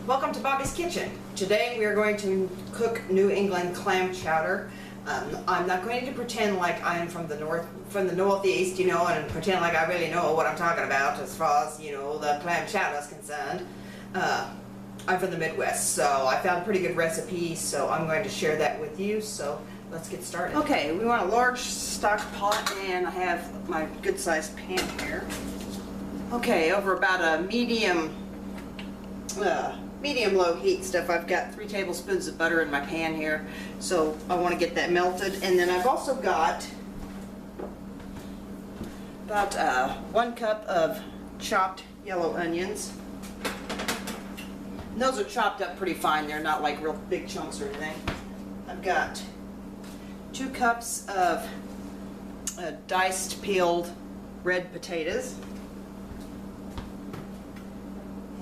Welcome to Bobbi's Kitchen. Today we are going to cook New England clam chowder. I'm not going to pretend like I am from the northeast, and pretend like I really know what I'm talking about as far as, the clam chowder is concerned. I'm from the Midwest, so I found a pretty good recipe, so I'm going to share that with you. So let's get started. Okay, we want a large stock pot, and I have my good sized pan here. Okay, over about a medium low heat stuff. I've got 3 tablespoons of butter in my pan here, so I want to get that melted. And then I've also got about 1 cup of chopped yellow onions. And those are chopped up pretty fine. They're not like real big chunks or anything. I've got 2 cups of diced peeled red potatoes.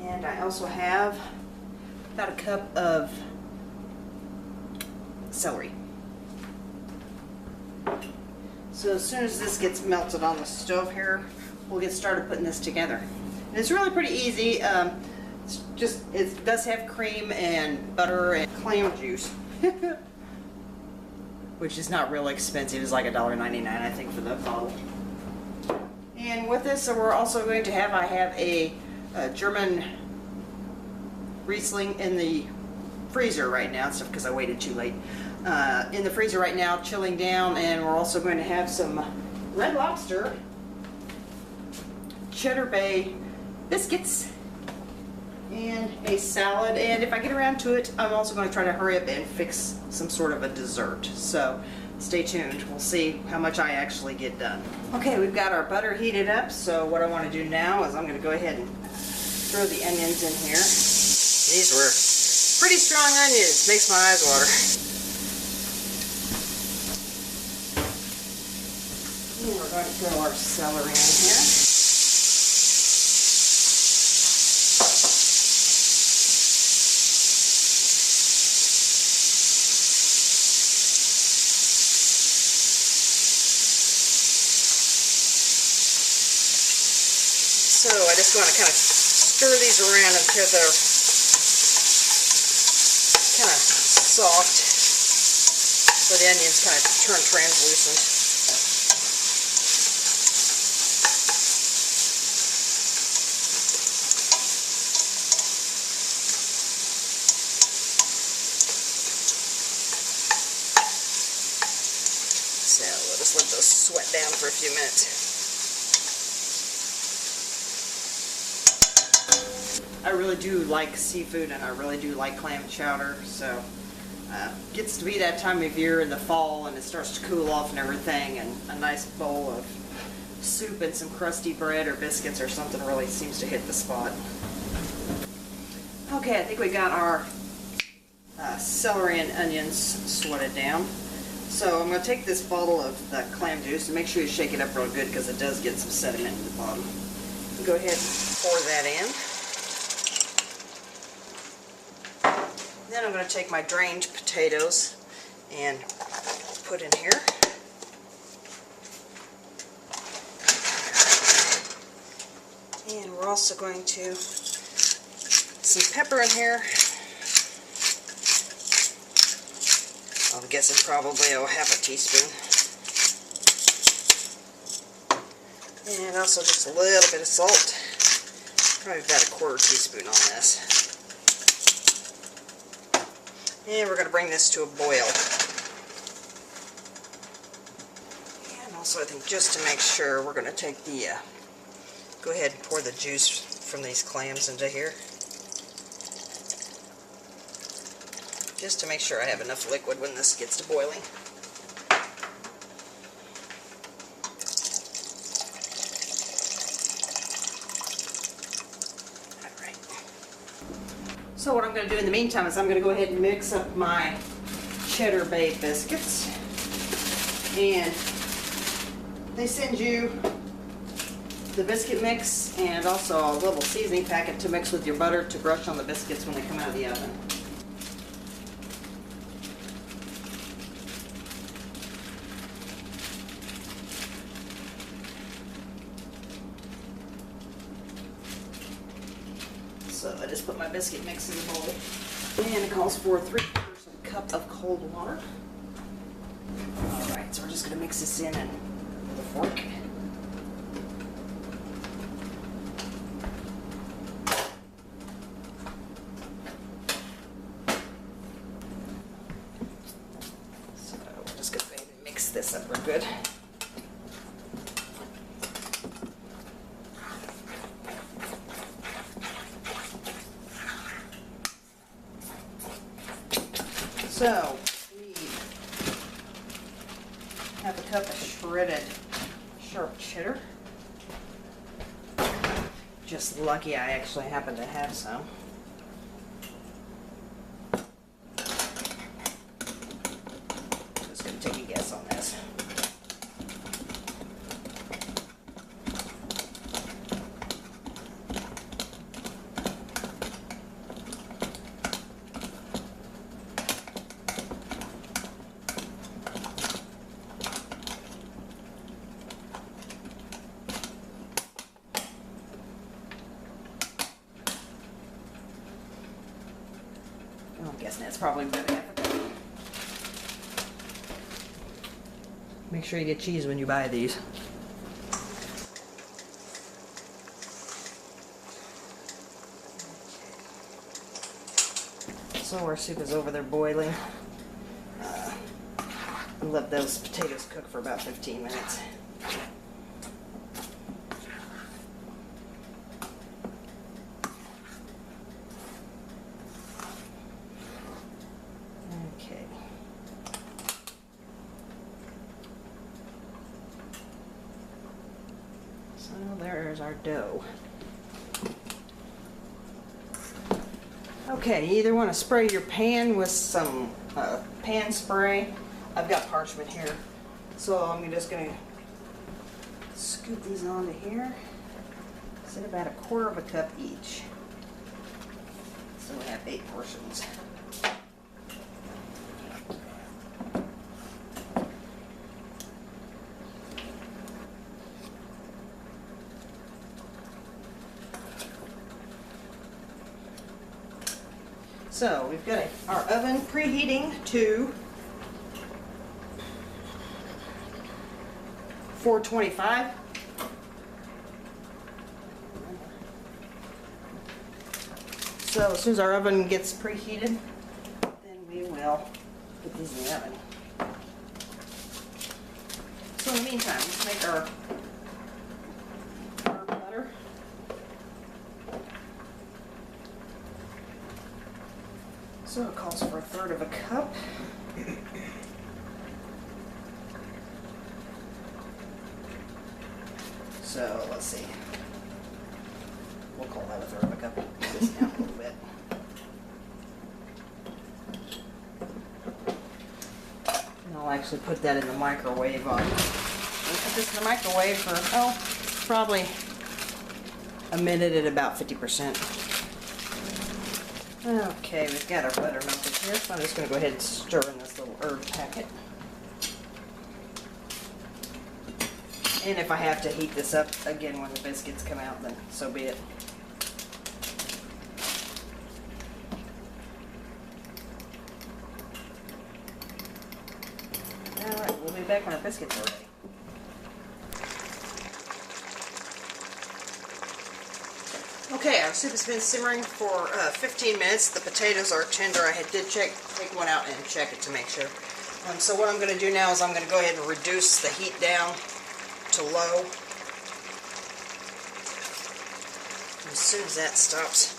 And I also have about a cup of celery. So as soon as this gets melted on the stove here, we'll get started putting this together. And it's really pretty easy. It does have cream and butter and clam juice, which is not really expensive. It's like $1.99, I think, for the bottle. And with this, we're also going to have, I have a German Riesling in the freezer right now, stuff because I waited too late. In the freezer right now, chilling down, and we're also going to have some Red Lobster Cheddar Bay biscuits and a salad. And if I get around to it, I'm also going to try to hurry up and fix some sort of a dessert. So stay tuned. We'll see how much I actually get done. Okay, we've got our butter heated up, so what I want to do now is I'm going to go ahead and throw the onions in here. These were pretty strong onions. Makes my eyes water. And we're going to throw our celery in here. So I just want to kind of stir these around until they're kind of soft, so the onions kind of turn translucent. So we'll just let those sweat down for a few minutes. I really do like seafood, and I really do like clam chowder, so gets to be that time of year in the fall, and it starts to cool off and everything, and a nice bowl of soup and some crusty bread or biscuits or something really seems to hit the spot. Okay, I think we got our celery and onions sweated down. So I'm going to take this bottle of the clam juice and make sure you shake it up real good, because it does get some sediment in the bottom. Go ahead and pour that in. Then I'm going to take my drained potatoes and put in here. And we're also going to put some pepper in here. I'm guessing probably half a teaspoon. And also just a little bit of salt. Probably about a 1/4 teaspoon on this. And we're going to bring this to a boil. And also, I think just to make sure, we're going to take the, go ahead and pour the juice from these clams into here. Just to make sure I have enough liquid when this gets to boiling. So what I'm going to do in the meantime is I'm going to go ahead and mix up my Cheddar Bay biscuits. And they send you the biscuit mix and also a little seasoning packet to mix with your butter to brush on the biscuits when they come out of the oven. So I just put my biscuit mix in the bowl. And it calls for 3/4 cup of cold water. Alright, so we're just going to mix this in and with a fork. So we're just going to go ahead and mix this up real good. So, we have a cup of shredded sharp cheddar. Just lucky I actually happen to have some. Just gonna take a guess on this. I'm guessing that's probably about half a cup. Make sure you get cheese when you buy these. So our soup is over there boiling. Let those potatoes cook for about 15 minutes. Okay. So there's our dough. Okay, you either want to spray your pan with some pan spray. I've got parchment here, so I'm just going to scoop these onto here. Set about 1/4 cup each. So we have 8 portions. So we've got our oven preheating to 425. So as soon as our oven gets preheated, then we will put these in the oven. So in the meantime, let's make our butter. So it calls for 1/3 cup. So let's see. We'll call that 1/3 cup. Put this down a little bit. And I'll actually put that in the microwave on. We'll put this in the microwave for probably a minute at about 50%. Okay, we've got our butter melted here, so I'm just going to go ahead and stir in this little herb packet. And if I have to heat this up again when the biscuits come out, then so be it. Alright, we'll be back when our biscuits are ready. Okay, our soup has been simmering for 15 minutes. The potatoes are tender. I did take one out and check it to make sure. So what I'm going to do now is I'm going to go ahead and reduce the heat down to low. And as soon as that stops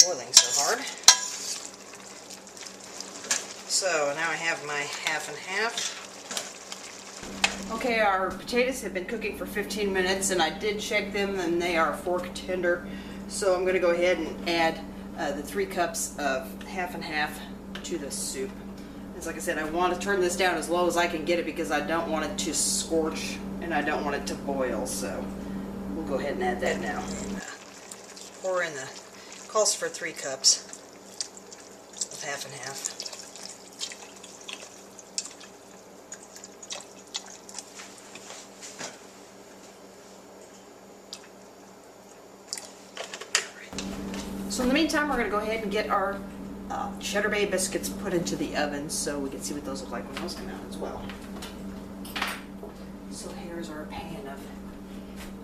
boiling so hard. So now I have my 1/2 and 1/2. Okay, our potatoes have been cooking for 15 minutes and I did check them and they are fork tender. So I'm going to go ahead and add the 3 cups of 1/2 and 1/2 to the soup. As like I said, I want to turn this down as low as I can get it because I don't want it to scorch and I don't want it to boil. So we'll go ahead and add that now. Pour in the, calls for 3 cups of 1/2 and 1/2. So in the meantime, we're going to go ahead and get our Cheddar Bay biscuits put into the oven so we can see what those look like when those come out as well. So here's our pan of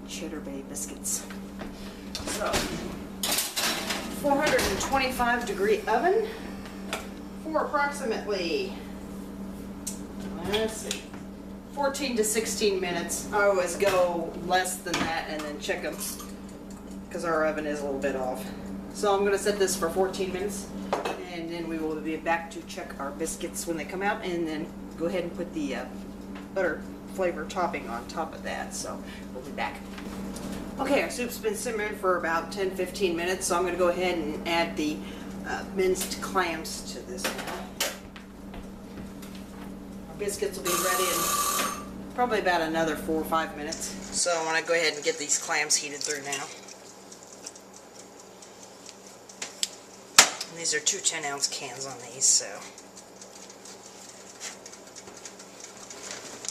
Cheddar Bay biscuits. So 425 degree oven for approximately, let's see, 14 to 16 minutes. I always go less than that and then check them because our oven is a little bit off. So I'm going to set this for 14 minutes and then we will be back to check our biscuits when they come out and then go ahead and put the butter flavor topping on top of that. So we'll be back. Okay, our soup's been simmering for about 10-15 minutes, so I'm going to go ahead and add the minced clams to this now. Our biscuits will be ready in probably about another 4 or 5 minutes. So I want to go ahead and get these clams heated through now. And these are 2 10-ounce cans on these, so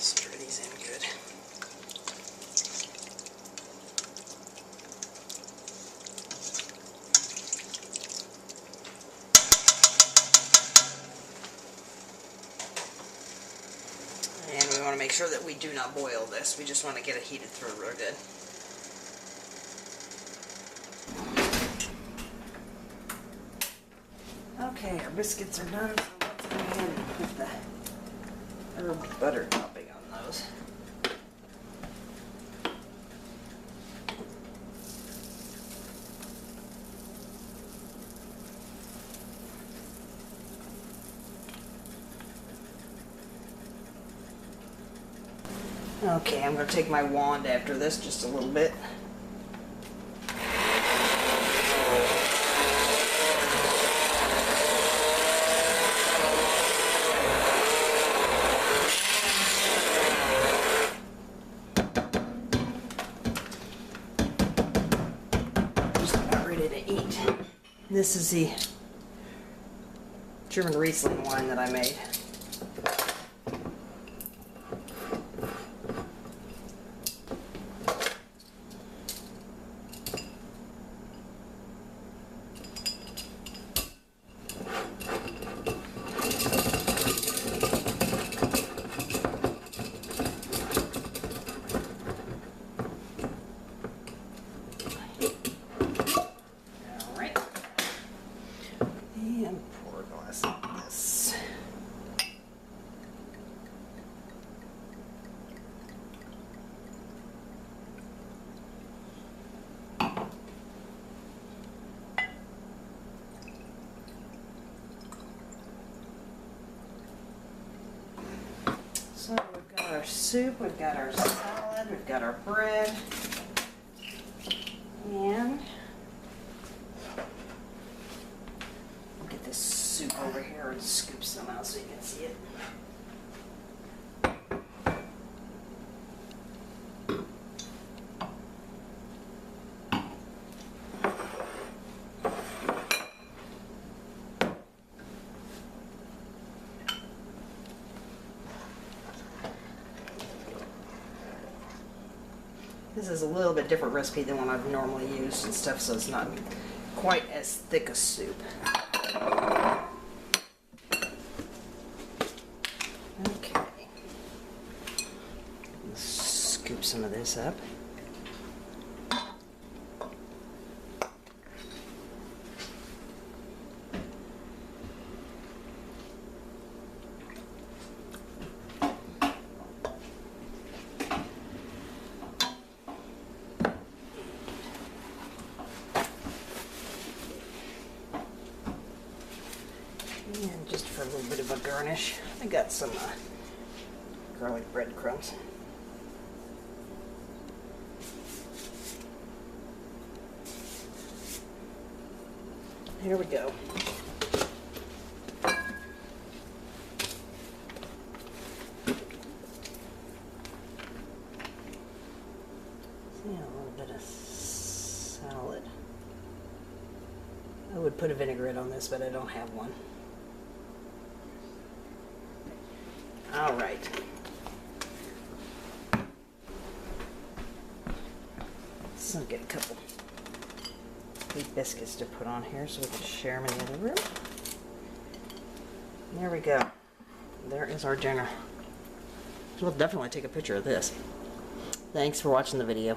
stir these in good. And we want to make sure that we do not boil this. We just want to get it heated through real good. Okay, our biscuits are done, so let's go ahead and put the herb butter topping on those. Okay, I'm going to take my wand after this just a little bit. Just about ready to eat. This is the German Riesling wine that I made. So we've got our soup, we've got our salad, we've got our bread, and we'll get this soup over here and scoop some out so you can see it. This is a little bit different recipe than one I've normally used and stuff, so it's not quite as thick a soup. Okay. Let's scoop some of this up. And just for a little bit of a garnish, I got some garlic breadcrumbs. Here we go. See, a little bit of salad. I would put a vinaigrette on this, but I don't have one. All right. So I'll get a couple need biscuits to put on here so we can share them in the other room. There we go. There is our dinner. We'll definitely take a picture of this. Thanks for watching the video.